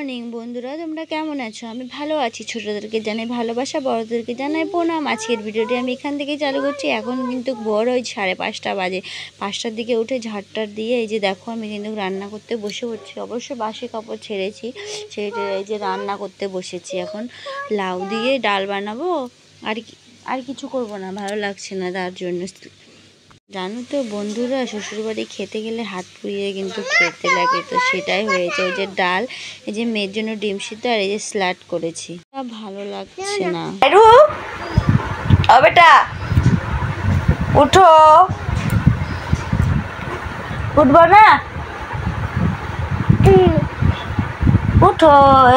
Morning বন্ধুরা, তোমরা কেমন আছো? আমি ভালো আছি। ছোটদেরকে জানাই ভালোবাসা, বড়দেরকে জানাই প্রণাম। আজকের ভিডিওটি আমি এখান থেকে চালু করছি। এখন কিন্তু ভোর ওই 5:30 বাজে। 5টার দিকে উঠে ঝাড়টার দিয়ে এই যে দেখো আমি কিন্তু রান্না করতে বসে পড়ছি। অবশ্য বাসি কাপড় ছেড়েছি, সেটা এই যে রান্না করতে বসেছি। এখন লাউ দিয়ে ডাল বানাবো, আর কিছু করব না, ভালো লাগছে না তার জন্য। জানো তো বন্ধুরা, শ্বশুরবাড়ি খেতে গেলে হাত পুড়িয়ে কিন্তু খেতে লাগে, তো সেটাই হয়েছে। ওই যে ডাল, এই যে মেয়ের জন্য ডিম সিদ্ধ, আর এই যে স্যালাড করেছি। ভালো লাগছে না। ও বেটা উঠো, উঠবো না? উঠো,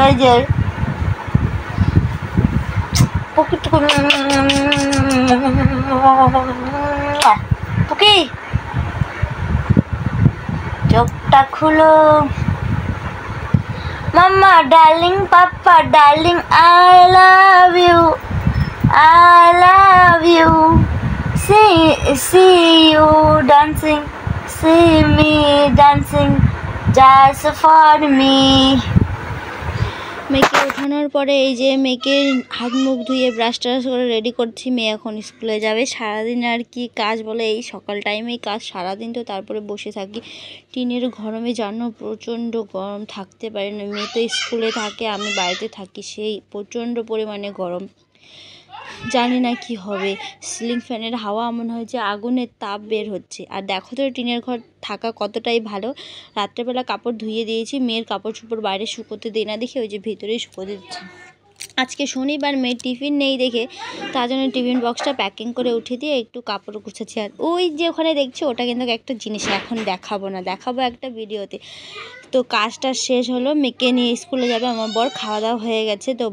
এই যে পুকি চোখটা খুলো। Mamma darling, papa darling, I love you, I love you. See you dancing, see me dancing just for me. মেয়েকে ওঠানোর পরে এই যে মেয়েকে হাত মুখ ধুয়ে ব্রাশ ট্রাশ করে রেডি করছি। মেয়ে এখন স্কুলে যাবে। সারাদিন আর কি কাজ বলে, এই সকাল টাইমেই কাজ, সারাদিন তো তারপরে বসে থাকি টিনের গরমে। জানো প্রচণ্ড গরম, থাকতে পারি না। মেয়ে তো স্কুলে থাকে, আমি বাড়িতে থাকি, সেই প্রচণ্ড পরিমাণে গরম। জানি না কি হবে। সিলিং ফ্যানের হাওয়া এমন হয়েছে আগুনের তাপ বের হচ্ছে। আর দেখো তো টিনের ঘর থাকা কতটাই ভালো। রাত্রেবেলা কাপড় ধুয়ে দিয়েছি। মেয়ের কাপড় চোপড় বাইরে শুকোতে দিই না দেখে ওই যে ভেতরেই শুকোতে দিচ্ছি। আজকে শনিবার, মেয়ের টিফিন নেই দেখে তার জন্য টিফিন বক্সটা প্যাকিং করে উঠে দিয়ে একটু কাপড় গুছাচ্ছি। আর ওই যে ওখানে দেখছি, ওটা কিন্তু একটা জিনিস, এখন দেখাবো না, দেখাবো একটা ভিডিওতে। তো কাজটা শেষ হলো, মেয়েকে নিয়ে স্কুলে যাবে। আমার বর খাওয়া দাওয়া হয়ে গেছে, তো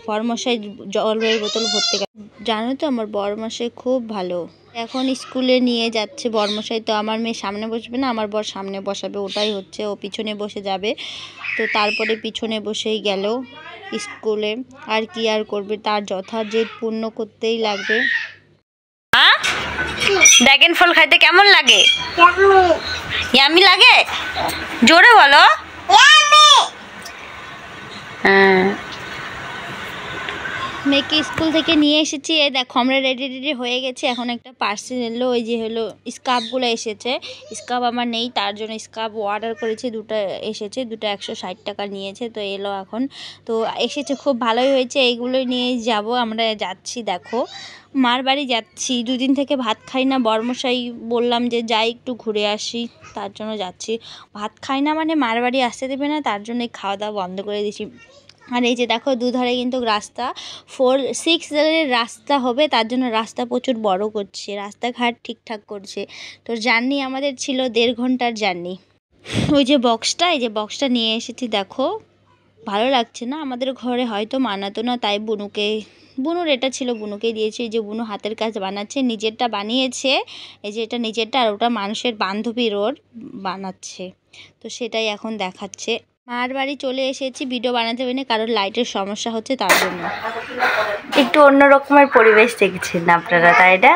বরমশাই জলের বোতল ভরতে গেছে। জানো তো আমার বরমশাই খুব ভালো। এখন স্কুলে নিয়ে যাচ্ছে বরমশাই। তো আমার মেয়ে সামনে বসবে না, আমার বর সামনে বসাবে, ওটাই হচ্ছে। ও পিছনে বসে যাবে, তো তারপরে পিছনে বসেই গেল স্কুলে। আর কি আর করবে, তার যথাযথ পূর্ণ করতেই লাগবে। ড্রাগন ফল খাইতে কেমন লাগে? ইয়ামি লাগে? জোরে বলো। হ্যাঁ, মেয়েকে স্কুল থেকে নিয়ে এসেছি। এই দেখো আমরা রেডি হয়ে গেছি। এখন একটা পার্সেল এলো, ওই যে হলো স্কার্ফগুলো এসেছে। স্কার্ফ আমার নেই, তার জন্য স্কার্ফ অর্ডার করেছি। দুটো এসেছে, দুটো 160 টাকা নিয়েছে। তো এলো এখন, তো এসেছে, খুব ভালোই হয়েছে। এইগুলোই নিয়ে যাব। আমরা যাচ্ছি, দেখো মার বাড়ি যাচ্ছি। দুদিন থেকে ভাত খাই না। বরমশাই বললাম যে যাই একটু ঘুরে আসি, তার জন্য যাচ্ছি। ভাত খাই না মানে মার বাড়ি আসতে দেবে না, তার জন্যই খাওয়া দাওয়া বন্ধ করে দিয়েছি। আর এই যে দেখো দুধারে কিন্তু রাস্তা 4-6 লেনের রাস্তা হবে, তার জন্য রাস্তা প্রচুর বড় করছে, রাস্তাঘাট ঠিকঠাক করছে। তো জার্নি আমাদের ছিল 1.5 ঘন্টার জার্নি। ওই যে বক্সটা, এই যে বক্সটা নিয়ে এসেছি, দেখো ভালো লাগছে না। আমাদের ঘরে হয়তো মানাতো না, তাই বুনুর এটা ছিল, বুনুকে দিয়েছি। এই যে বুনু হাতের কাজ বানাচ্ছে, নিজেরটা বানিয়েছে। এই যে এটা নিজেরটা, আর ওটা মানুষের বান্ধবীর ওর বানাচ্ছে, তো সেটাই এখন দেখাচ্ছে। মার বাড়ি চলে এসেছি, ভিডিও বানাতে পারিনি কারণ লাইটের সমস্যা হচ্ছে, তার জন্য। একটু অন্য রকমের পরিবেশ দেখছেন আপনারা, তাই না?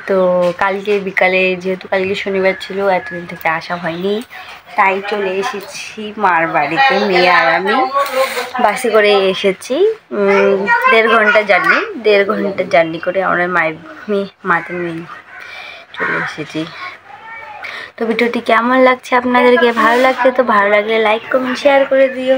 তো কালকে বিকালে, যেহেতু কালকে শনিবার ছিল, এতদিন থেকে আসা হয়নি, তাই চলে এসেছি মার বাড়িতে। মেয়ে আর আমি বাসে করে এসেছি। 1.5 ঘন্টা জার্নি করে আমরা মাদের নিয়ে চলে এসেছি। তো ভিডিওটি কেমন লাগছে আপনাদেরকে? ভালো লাগছে তো ভালো লাগলে লাইক কমেন্ট শেয়ার করে দিও।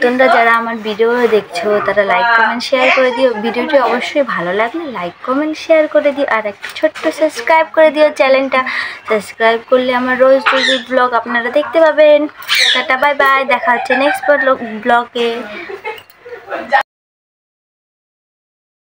তোমরা যারা আমার ভিডিও দেখছো তারা লাইক কমেন্ট শেয়ার করে দিও। ভিডিওটি অবশ্যই ভালো লাগলে লাইক কমেন্ট শেয়ার করে দিও। আর একটা ছোট্ট সাবস্ক্রাইব করে দিও চ্যানেলটা। সাবস্ক্রাইব করলে আমার রোজ ব্লগ আপনারা দেখতে পাবেন। টাটা, বাই বাই, দেখা হচ্ছে নেক্সট ব্লগে।